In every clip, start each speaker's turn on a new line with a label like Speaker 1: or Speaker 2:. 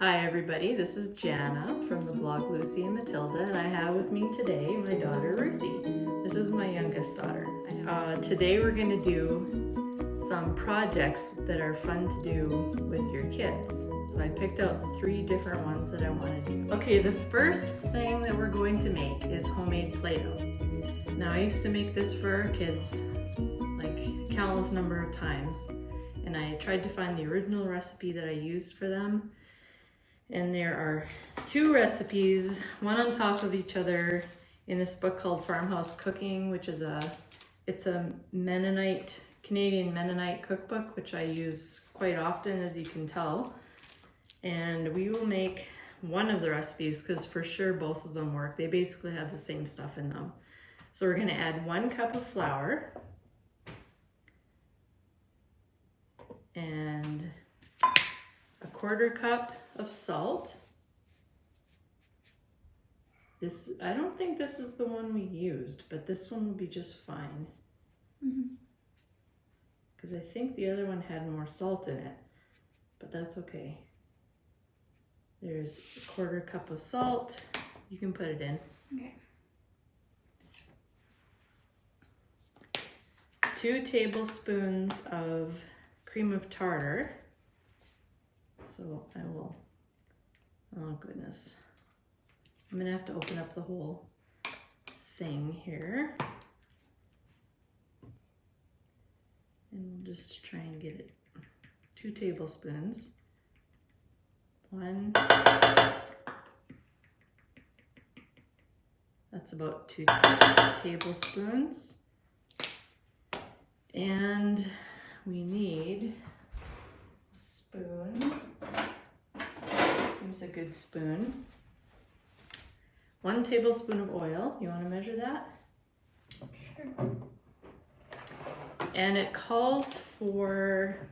Speaker 1: Hi everybody, this is Jana from the blog Lucy and Matilda, and I have with me today my daughter Ruthie. This is my youngest daughter. Today we're going to do some projects that are fun to do with your kids. So I picked out 3 different ones that I want to do. Okay, the first thing that we're going to make is homemade Play-Doh. Now I used to make this for our kids like countless number of times, and I tried to find the original recipe that I used for them. And there are 2 recipes, one on top of each other, in this book called Farmhouse Cooking, which is it's a Mennonite, Canadian Mennonite cookbook, which I use quite often, as you can tell. And we will make one of the recipes because for sure both of them work. They basically have the same stuff in them. So we're going to add 1 cup of flour and 1/4 cup of salt. I don't think this is the one we used, but this one will be just fine. Because I think the other one had more salt in it, but that's okay. There's 1/4 cup of salt. You can put it in.
Speaker 2: Okay.
Speaker 1: 2 tablespoons of cream of tartar. So I will, oh goodness. I'm gonna have to open up the whole thing here. And we'll just try and get it. 2 tablespoons. 1. That's about 2 tablespoons. And we need a spoon. Here's a good spoon. 1 tablespoon of oil. You want to measure that?
Speaker 2: Sure.
Speaker 1: And it calls for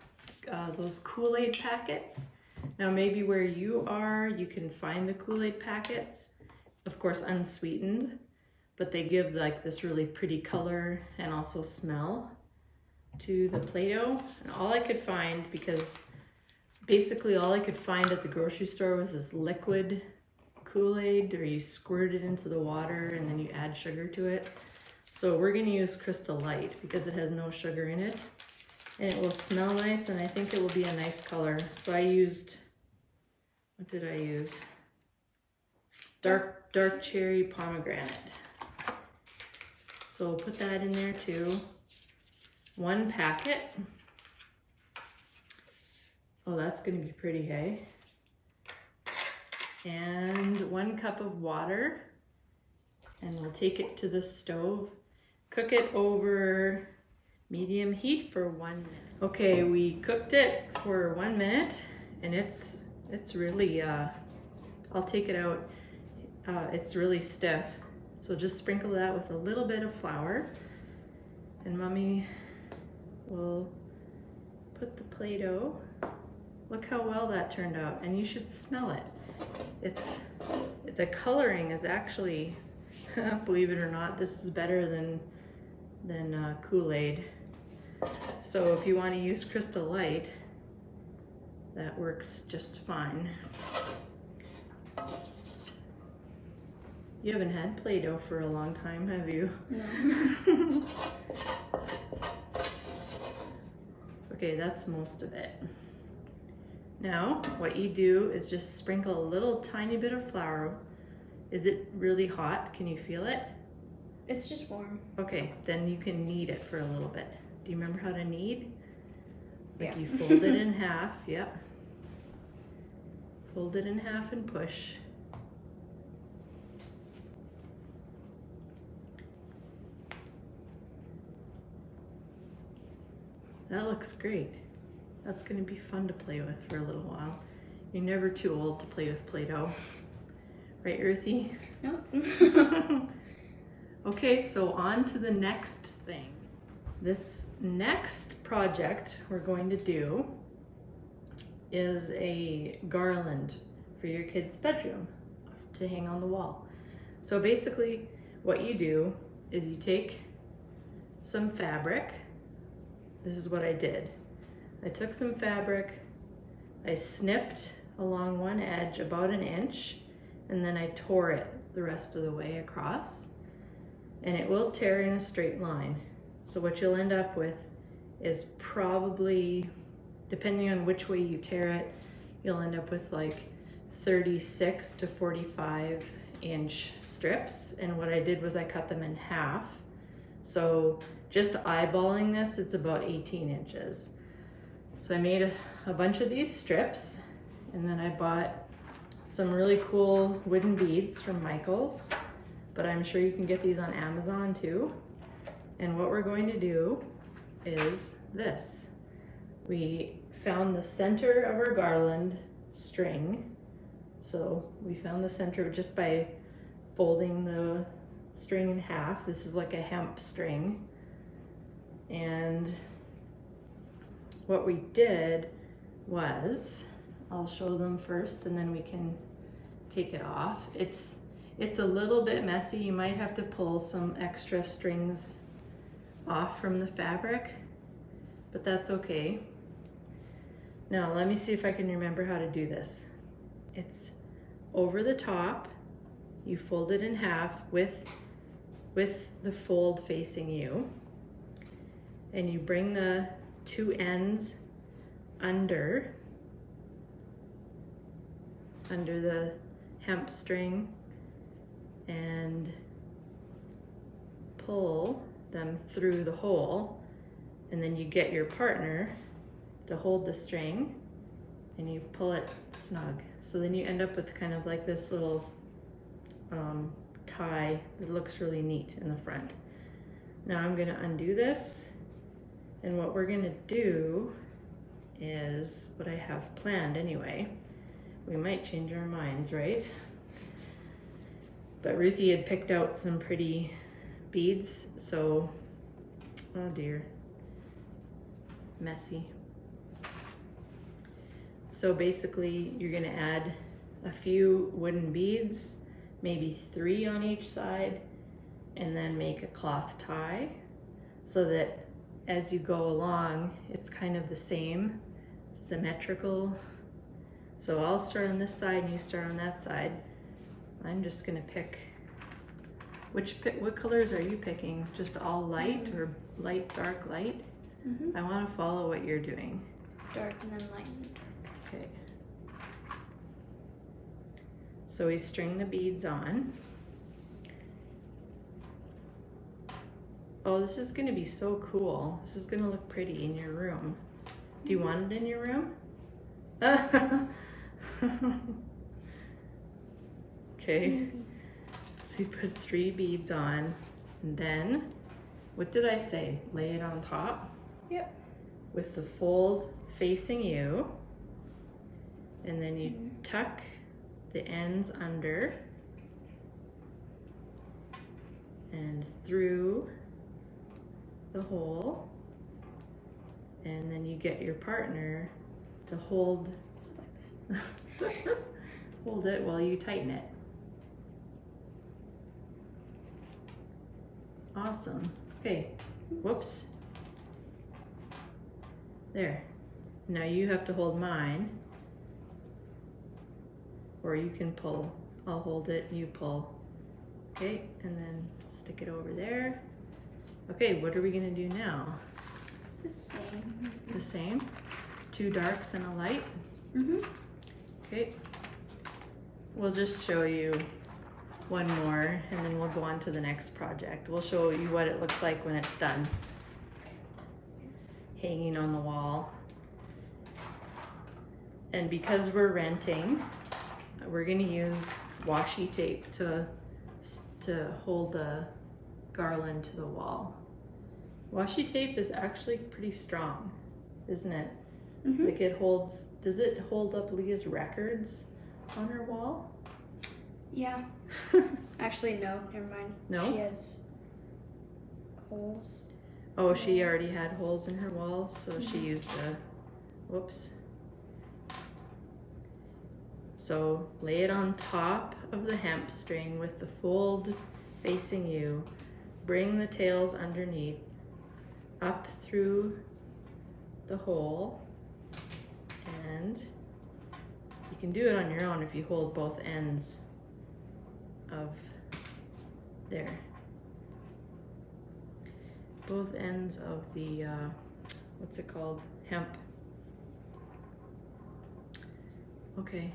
Speaker 1: those Kool-Aid packets. Now maybe where you are, you can find the Kool-Aid packets, of course unsweetened, but they give like this really pretty color and also smell to the Play-Doh. And all I could find, because basically all I could find at the grocery store was this liquid Kool-Aid, or you squirt it into the water and then you add sugar to it. So we're going to use Crystal Light because it has no sugar in it, and it will smell nice, and I think it will be a nice color. So I used, what did I use? Dark cherry pomegranate. So we'll put that in there too. 1 packet. Oh, that's going to be pretty, hey? And 1 cup of water. And we'll take it to the stove. Cook it over medium heat for 1 minute. Okay, we cooked it for 1 minute, and it's really, I'll take it out. It's really stiff. So just sprinkle that with a little bit of flour. And Mommy will put the Play-Doh. Look how well that turned out, and you should smell it. The coloring is actually, believe it or not, this is better than Kool-Aid. So if you want to use Crystal Light, that works just fine. You haven't had Play-Doh for a long time, have you?
Speaker 2: No.
Speaker 1: Okay, that's most of it. Now, what you do is just sprinkle a little tiny bit of flour. Is it really hot? Can you feel it?
Speaker 2: It's just warm.
Speaker 1: Okay, then you can knead it for a little bit. Do you remember how to knead? Like
Speaker 2: Yeah.
Speaker 1: you fold it in half, yep. Fold it in half and push. That looks great. That's going to be fun to play with for a little while. You're never too old to play with Play-Doh. Right, Ruthie?
Speaker 2: Nope.
Speaker 1: Okay, so on to the next thing. This next project we're going to do is a garland for your kid's bedroom to hang on the wall. So basically what you do is you take some fabric. This is what I did. I took some fabric, I snipped along one edge about an inch, and then I tore it the rest of the way across, and it will tear in a straight line. So what you'll end up with is probably, depending on which way you tear it, you'll end up with like 36 to 45 inch strips. And what I did was I cut them in half. So just eyeballing this, it's about 18 inches. So I made a bunch of these strips, and then I bought some really cool wooden beads from Michael's, but I'm sure you can get these on Amazon too. And what we're going to do is this. We found the center of our garland string. So we found the center just by folding the string in half. This is like a hemp string. And what we did was, I'll show them first and then we can take it off. It's a little bit messy. You might have to pull some extra strings off from the fabric, but that's okay. Now let me see if I can remember how to do this. It's over the top, you fold it in half with the fold facing you, and you bring the two ends under the hemp string and pull them through the hole, and then you get your partner to hold the string and you pull it snug. So then you end up with kind of like this little tie that looks really neat in the front. Now I'm gonna undo this, and what we're gonna do is what I have planned anyway. We might change our minds, right? But Ruthie had picked out some pretty beads, so, oh dear, messy. So basically you're gonna add a few wooden beads, maybe 3 on each side, and then make a cloth tie so that as you go along, it's kind of the same, symmetrical. So I'll start on this side and you start on that side. I'm just gonna pick, what colors are you picking? Just all light or light, dark, light? I wanna follow what you're doing.
Speaker 2: Dark and then light and dark.
Speaker 1: Okay. So we string the beads on. Oh, this is gonna be so cool. This is gonna look pretty in your room. Do you want it in your room? Okay. So you put 3 beads on, and then, what did I say? Lay it on top?
Speaker 2: Yep.
Speaker 1: With the fold facing you, and then you tuck the ends under and through the hole, and then you get your partner to hold
Speaker 2: Just like that.
Speaker 1: hold it while you tighten it. Awesome. Okay, whoops. There. Now you have to hold mine, or you can pull. I'll hold it, you pull. Okay, and then stick it over there. Okay, what are we gonna do now?
Speaker 2: The same.
Speaker 1: The same? 2 darks and a light? Okay. We'll just show you one more and then we'll go on to the next project. We'll show you what it looks like when it's done. Hanging on the wall. And because we're renting, we're gonna use washi tape to hold the garland to the wall. Washi tape is actually pretty strong, isn't it? Like it holds, does it hold up Leah's records on her wall?
Speaker 2: Yeah. Actually, no, never mind.
Speaker 1: No?
Speaker 2: She has holes.
Speaker 1: Oh, she already had holes in her wall, so she used a, whoops. So lay it on top of the hemp string with the fold facing you. Bring the tails underneath, up through the hole, and you can do it on your own if you hold both ends of there. Both ends of the, what's it called? Hemp. Okay.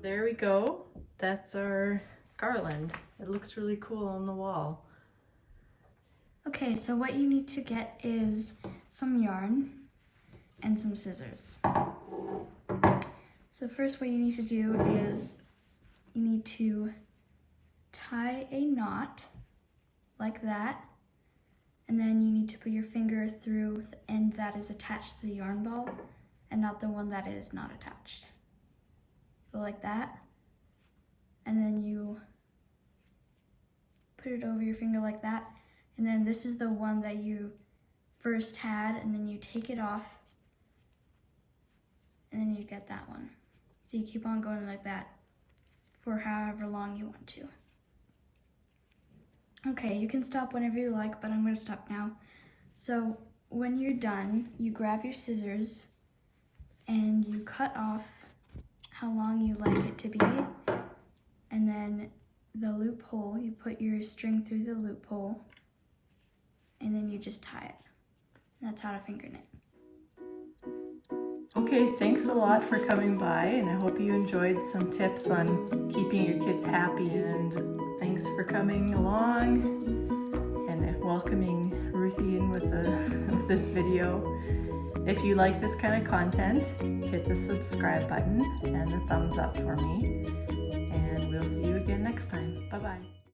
Speaker 1: There we go. That's our garland. It looks really cool on the wall.
Speaker 2: Okay, so what you need to get is some yarn and some scissors. So first what you need to do is you need to tie a knot like that, and then you need to put your finger through the end that is attached to the yarn ball and not the one that is not attached. Go like that, and then you put it over your finger like that, and then this is the one that you first had, and then you take it off, and then you get that one. So you keep on going like that for however long you want to. Okay, you can stop whenever you like, but I'm going to stop now. So when you're done, you grab your scissors and you cut off how long you like it to be, and then the loophole, you put your string through the loophole, and then you just tie it. And that's how to finger knit.
Speaker 1: Okay, thanks a lot for coming by, and I hope you enjoyed some tips on keeping your kids happy, and thanks for coming along and welcoming Ruthie in with this video. If you like this kind of content, hit the subscribe button and the thumbs up for me, and we'll see you again next time. Bye-bye.